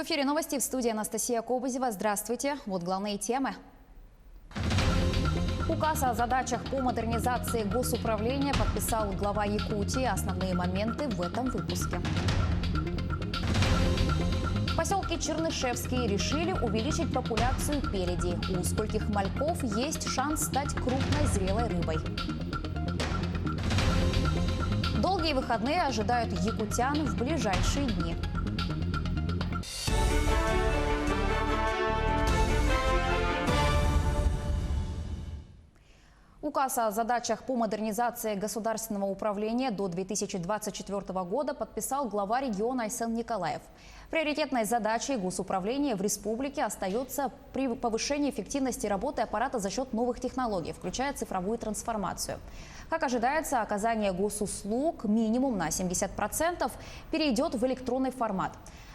эфире новости, в студии Анастасия Кобызева. Здравствуйте. Вот главные темы. Указ о задачах по модернизации госуправления подписал глава Якутии. Основные моменты в этом выпуске. В поселке Чернышевский решили увеличить популяцию пеледей. У скольких мальков есть шанс стать крупной зрелой рыбой. Долгие выходные ожидают якутян в ближайшие дни. Указ о задачах по модернизации государственного управления до 2024 года подписал глава региона Айсен Николаев. Приоритетной задачей госуправления в республике остается при повышении эффективности работы аппарата за счет новых технологий, включая цифровую трансформацию. Как ожидается, оказание госуслуг минимум на 70% перейдет в электронный формат.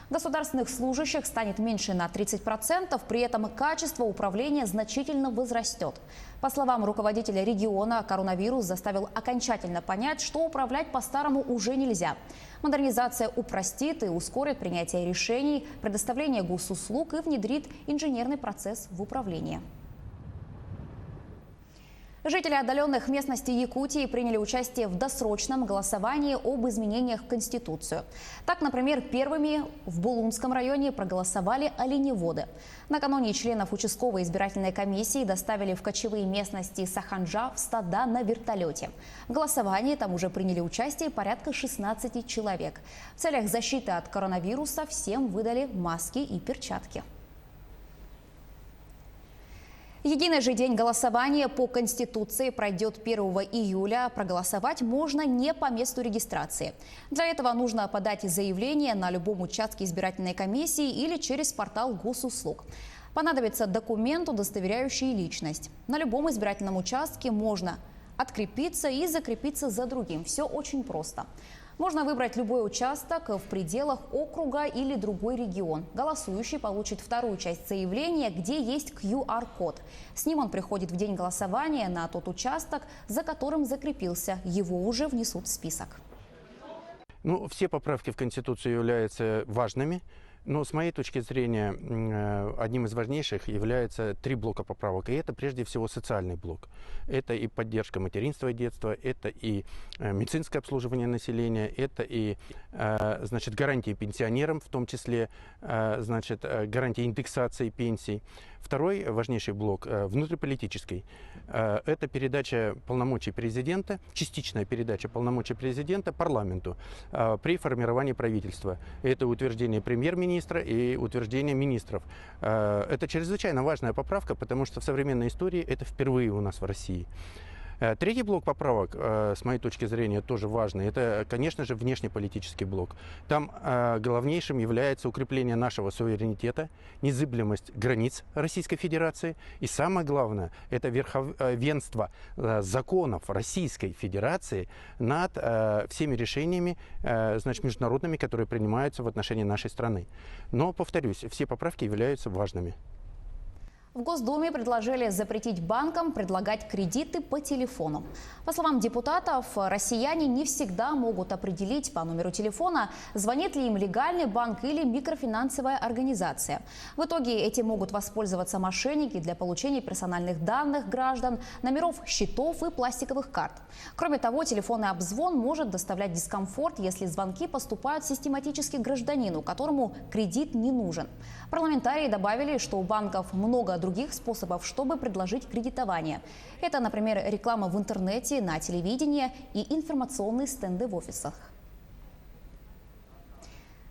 Государственных служащих станет меньше на 30%, при этом качество управления значительно возрастет. По словам руководителя региона, коронавирус заставил окончательно понять, что управлять по-старому уже нельзя. Модернизация упростит и ускорит принятие решений, предоставление госуслуг и внедрит инженерный процесс в управление. Жители отдаленных местностей Якутии приняли участие в досрочном голосовании об изменениях в Конституцию. Так, например, первыми в Булунском районе проголосовали оленеводы. Накануне членов участковой избирательной комиссии доставили в кочевые местности Саханджа в стада на вертолете. В голосовании там уже приняли участие порядка 16 человек. В целях защиты от коронавируса всем выдали маски и перчатки. Единый же день голосования по Конституции пройдет 1 июля. Проголосовать можно не по месту регистрации. Для этого нужно подать заявление на любом участке избирательной комиссии или через портал госуслуг. Понадобится документ, удостоверяющий личность. На любом избирательном участке можно открепиться и закрепиться за другим. Все очень просто. Можно выбрать любой участок в пределах округа или другой регион. Голосующий получит вторую часть заявления, где есть QR-код. С ним он приходит в день голосования на тот участок, за которым закрепился. Его уже внесут в список. Все поправки в Конституцию являются важными. Но с моей точки зрения, одним из важнейших является 3 блока поправок. И это прежде всего социальный блок. Это и поддержка материнства и детства, это и медицинское обслуживание населения, это и гарантии пенсионерам, в том числе гарантии индексации пенсий. Второй важнейший блок внутриполитический. Это передача полномочий президента, частичная передача полномочий президента парламенту при формировании правительства. Это утверждение премьер-министра и утверждение министров. Это чрезвычайно важная поправка, потому что в современной истории это впервые у нас в России. Третий блок поправок, с моей точки зрения, тоже важный. Это, конечно же, внешнеполитический блок. Там главнейшим является укрепление нашего суверенитета, незыблемость границ Российской Федерации. И самое главное, это верховенство законов Российской Федерации над всеми решениями международными, которые принимаются в отношении нашей страны. Но, повторюсь, все поправки являются важными. В Госдуме предложили запретить банкам предлагать кредиты по телефону. По словам депутатов, россияне не всегда могут определить по номеру телефона, звонит ли им легальный банк или микрофинансовая организация. В итоге этим могут воспользоваться мошенники для получения персональных данных граждан, номеров счетов и пластиковых карт. Кроме того, телефонный обзвон может доставлять дискомфорт, если звонки поступают систематически к гражданину, которому кредит не нужен. Парламентарии добавили, что у банков много других способов, чтобы предложить кредитование. Это, например, реклама в интернете, на телевидении и информационные стенды в офисах.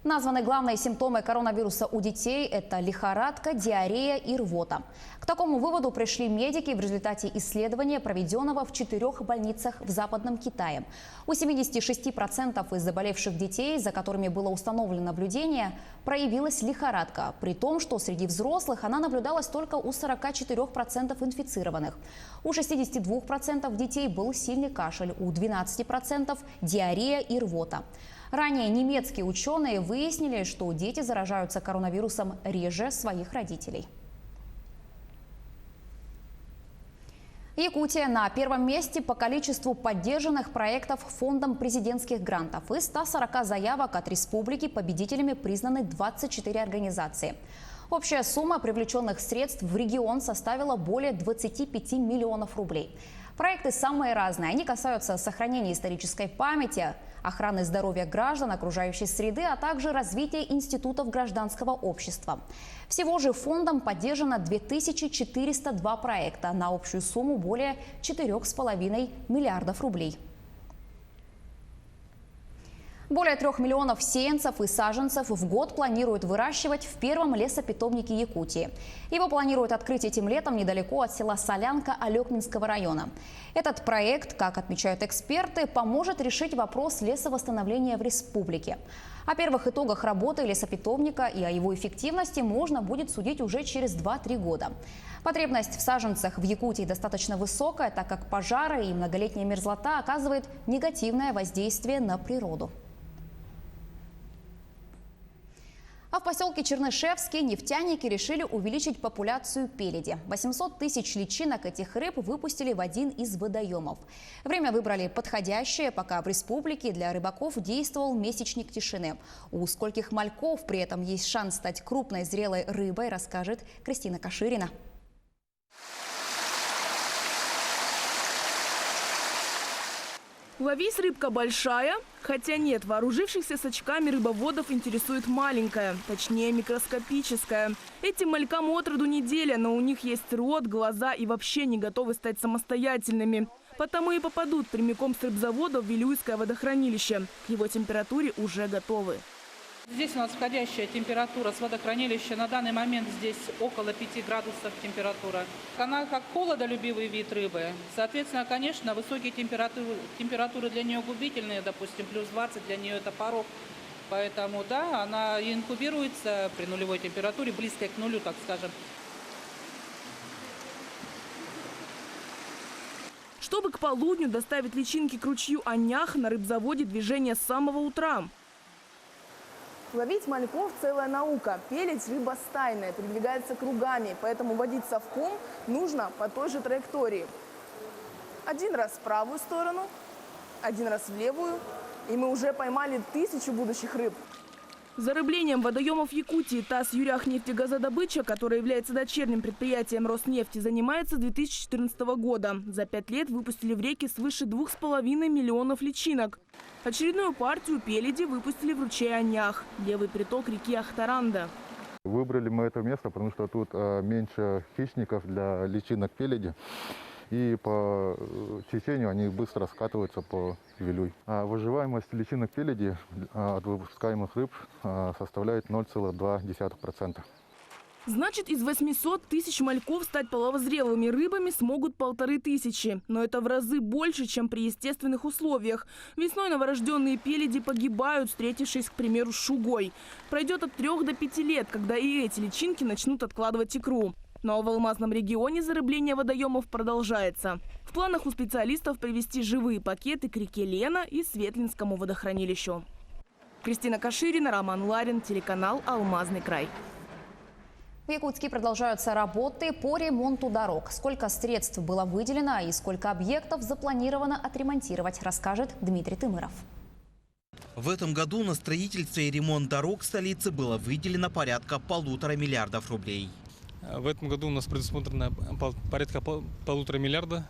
Названы главные симптомы коронавируса у детей – это лихорадка, диарея и рвота. К такому выводу пришли медики в результате исследования, проведенного в 4 больницах в Западном Китае. У 76% из заболевших детей, за которыми было установлено наблюдение, проявилась лихорадка, при том, что среди взрослых она наблюдалась только у 44% инфицированных. У 62% детей был сильный кашель, у 12% – диарея и рвота. Ранее немецкие ученые выяснили, что дети заражаются коронавирусом реже своих родителей. Якутия на первом месте по количеству поддержанных проектов фондом президентских грантов. Из 140 заявок от республики победителями признаны 24 организации. Общая сумма привлеченных средств в регион составила более 25 миллионов рублей. Проекты самые разные. Они касаются сохранения исторической памяти, охраны здоровья граждан, окружающей среды, а также развития институтов гражданского общества. Всего же фондом поддержано 2402 проекта на общую сумму более 4,5 миллиардов рублей. Более 3 миллионов сеянцев и саженцев в год планируют выращивать в первом лесопитомнике Якутии. Его планируют открыть этим летом недалеко от села Солянка Алекминского района. Этот проект, как отмечают эксперты, поможет решить вопрос лесовосстановления в республике. О первых итогах работы лесопитомника и о его эффективности можно будет судить уже через 2-3 года. Потребность в саженцах в Якутии достаточно высокая, так как пожары и многолетняя мерзлота оказывают негативное воздействие на природу. А в поселке Чернышевский нефтяники решили увеличить популяцию пеледи. 800 тысяч личинок этих рыб выпустили в один из водоемов. Время выбрали подходящее, пока в республике для рыбаков действовал месячник тишины. У скольких мальков при этом есть шанс стать крупной зрелой рыбой, расскажет Кристина Каширина. Ловись, рыбка большая, хотя нет, вооружившихся сачками рыбоводов интересует маленькая, точнее микроскопическая. Этим малькам от роду неделя, но у них есть рот, глаза и вообще не готовы стать самостоятельными. Потому и попадут прямиком с рыбзавода в Вилюйское водохранилище. К его температуре уже готовы. Здесь у нас входящая температура с водохранилища. На данный момент здесь около 5 градусов температура. Она как холодолюбивый вид рыбы. Соответственно, конечно, высокие температуры для нее губительные. Допустим, плюс 20 для нее это порог. Поэтому, да, она инкубируется при нулевой температуре, близкой к нулю, так скажем. Чтобы к полудню доставить личинки к ручью Анях, на рыбзаводе движение с самого утра. Ловить мальков – целая наука. Пеледь – рыба стайная, передвигается кругами, поэтому водить совком нужно по той же траектории. Один раз в правую сторону, один раз в левую, и мы уже поймали 1000 будущих рыб. Зарыблением водоемов Якутии ТАСС «Юряхнефтегазодобыча», которая является дочерним предприятием Роснефти, занимается с 2014 года. За 5 лет выпустили в реки свыше 2,5 миллионов личинок. Очередную партию пеледи выпустили в ручей Анях, левый приток реки Ахтаранда. Выбрали мы это место, потому что тут меньше хищников для личинок пеледи. И по течению они быстро скатываются по Вилюй. А выживаемость личинок пеледи от выпускаемых рыб составляет 0,2%. Значит, из 800 тысяч мальков стать половозрелыми рыбами смогут 1500. Но это в разы больше, чем при естественных условиях. Весной новорожденные пеледи погибают, встретившись, к примеру, с шугой. Пройдет от 3 до 5 лет, когда и эти личинки начнут откладывать икру. Но в Алмазном регионе зарыбление водоемов продолжается. В планах у специалистов привезти живые пакеты к реке Лена и Светлинскому водохранилищу. Кристина Каширина, Роман Ларин, телеканал «Алмазный край». В Якутске продолжаются работы по ремонту дорог. Сколько средств было выделено и сколько объектов запланировано отремонтировать, расскажет Дмитрий Тымыров. В этом году на строительство и ремонт дорог столицы было выделено порядка 1,5 миллиарда рублей. В этом году у нас предусмотрено порядка 1,5 миллиарда.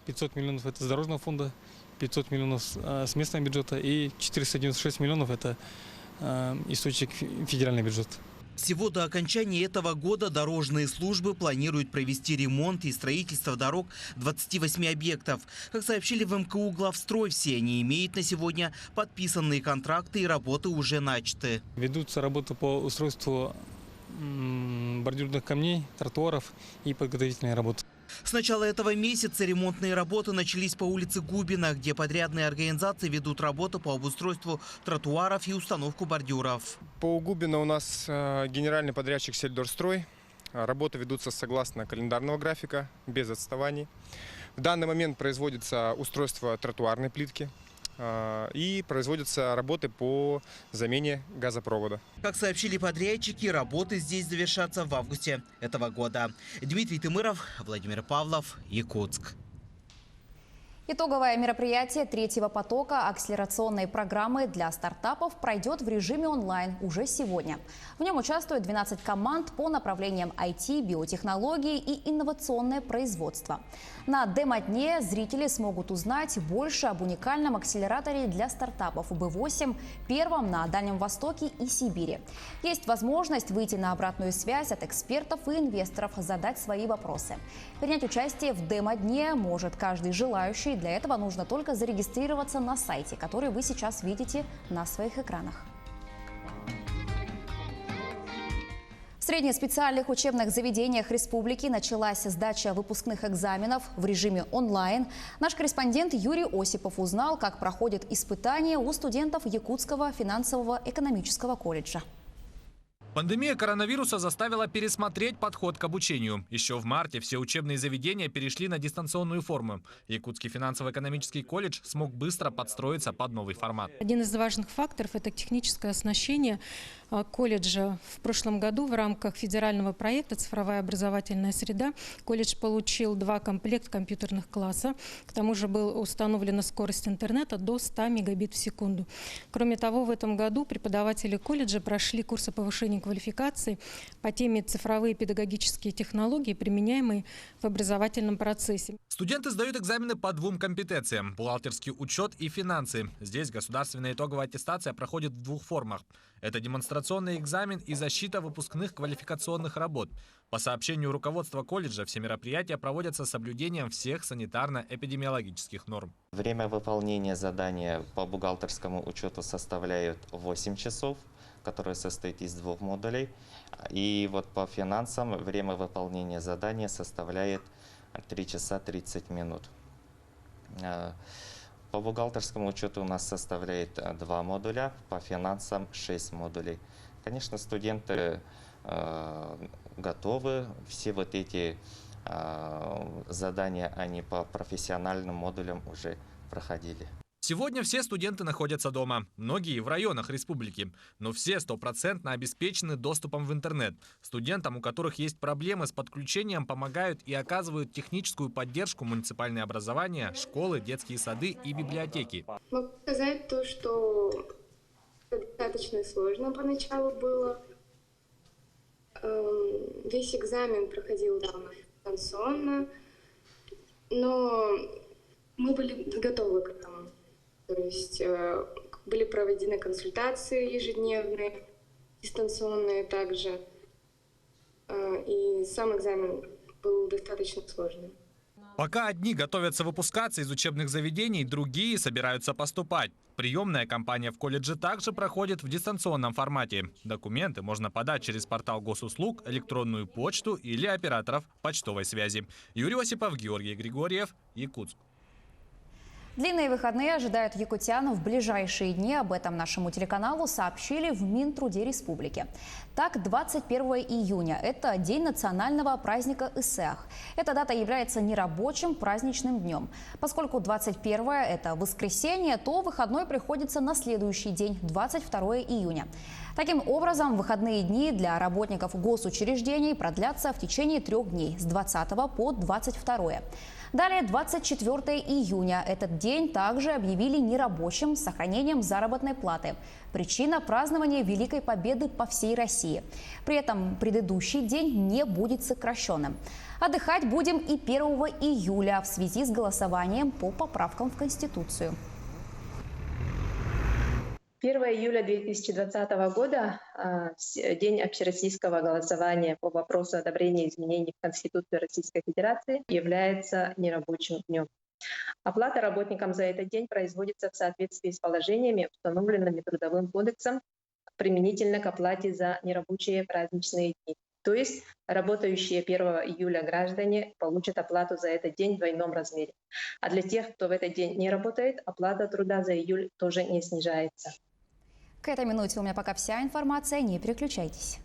500 миллионов – это с дорожного фонда, 500 миллионов с местного бюджета и 496 миллионов – это источник федеральный бюджет. Всего до окончания этого года дорожные службы планируют провести ремонт и строительство дорог 28 объектов. Как сообщили в МКУ «Главстрой», все они имеют на сегодня подписанные контракты и работы уже начаты. Ведутся работы по устройству бордюрных камней, тротуаров и подготовительные работы. С начала этого месяца ремонтные работы начались по улице Губина, где подрядные организации ведут работу по обустройству тротуаров и установку бордюров. По Губина у нас генеральный подрядчик «Сельдорстрой». Работы ведутся согласно календарного графика, без отставаний. В данный момент производится устройство тротуарной плитки и производятся работы по замене газопровода. Как сообщили подрядчики, работы здесь завершатся в августе этого года. Дмитрий Тымыров, Владимир Павлов, Якутск. Итоговое мероприятие третьего потока акселерационной программы для стартапов пройдет в режиме онлайн уже сегодня. В нем участвуют 12 команд по направлениям IT, биотехнологии и инновационное производство. На демо-дне зрители смогут узнать больше об уникальном акселераторе для стартапов B8, первом на Дальнем Востоке и Сибири. Есть возможность выйти на обратную связь от экспертов и инвесторов, задать свои вопросы. Принять участие в демо-дне может каждый желающий. Для этого нужно только зарегистрироваться на сайте, который вы сейчас видите на своих экранах. В среднеспециальных учебных заведениях республики началась сдача выпускных экзаменов в режиме онлайн. Наш корреспондент Юрий Осипов узнал, как проходят испытания у студентов Якутского финансового экономического колледжа. Пандемия коронавируса заставила пересмотреть подход к обучению. Еще в марте все учебные заведения перешли на дистанционную форму. Якутский финансово-экономический колледж смог быстро подстроиться под новый формат. Один из важных факторов – это техническое оснащение колледжа. В прошлом году в рамках федерального проекта «Цифровая образовательная среда» колледж получил 2 комплекта компьютерных класса. К тому же была установлена скорость интернета до 100 мегабит в секунду. Кроме того, в этом году преподаватели колледжа прошли курсы повышения квалификации по теме «Цифровые педагогические технологии, применяемые в образовательном процессе». Студенты сдают экзамены по 2 компетенциям – бухгалтерский учет и финансы. Здесь государственная итоговая аттестация проходит в 2 формах. Это демонстрационный экзамен и защита выпускных квалификационных работ. По сообщению руководства колледжа, все мероприятия проводятся с соблюдением всех санитарно-эпидемиологических норм. Время выполнения задания по бухгалтерскому учету составляет 8 часов, которое состоит из 2 модулей. И вот по финансам время выполнения задания составляет 3 часа 30 минут. По бухгалтерскому учету у нас составляет 2 модуля, по финансам 6 модулей. Конечно, студенты готовы, все вот эти задания они по профессиональным модулям уже проходили. Сегодня все студенты находятся дома, многие в районах республики, но все 100% обеспечены доступом в интернет. Студентам, у которых есть проблемы с подключением, помогают и оказывают техническую поддержку муниципальные образования, школы, детские сады и библиотеки. Могу сказать то, что достаточно сложно поначалу было. Весь экзамен проходил дистанционно, но мы были готовы к этому. То есть были проведены консультации ежедневные, дистанционные также. И сам экзамен был достаточно сложным. Пока одни готовятся выпускаться из учебных заведений, другие собираются поступать. Приемная кампания в колледже также проходит в дистанционном формате. Документы можно подать через портал госуслуг, электронную почту или операторов почтовой связи. Юрий Осипов, Георгий Григорьев, Якутск. Длинные выходные ожидают якутян в ближайшие дни. Об этом нашему телеканалу сообщили в Минтруде республики. Так, 21 июня – это день национального праздника Исеах. Эта дата является нерабочим праздничным днем. Поскольку 21 – это воскресенье, то выходной приходится на следующий день, 22 июня. Таким образом, выходные дни для работников госучреждений продлятся в течение 3 дней – с 20 по 22. Далее, 24 июня. Этот день также объявили нерабочим с сохранением заработной платы. Причина – празднование Великой Победы по всей России. При этом предыдущий день не будет сокращенным. Отдыхать будем и 1 июля в связи с голосованием по поправкам в Конституцию. 1 июля 2020 года, день общероссийского голосования по вопросу одобрения изменений в Конституцию Российской Федерации, является нерабочим днем. Оплата работникам за этот день производится в соответствии с положениями, установленными Трудовым кодексом, применительно к оплате за нерабочие праздничные дни. То есть работающие 1 июля граждане получат оплату за этот день в двойном размере. А для тех, кто в этот день не работает, оплата труда за июль тоже не снижается. К этой минуте у меня пока вся информация. Не переключайтесь.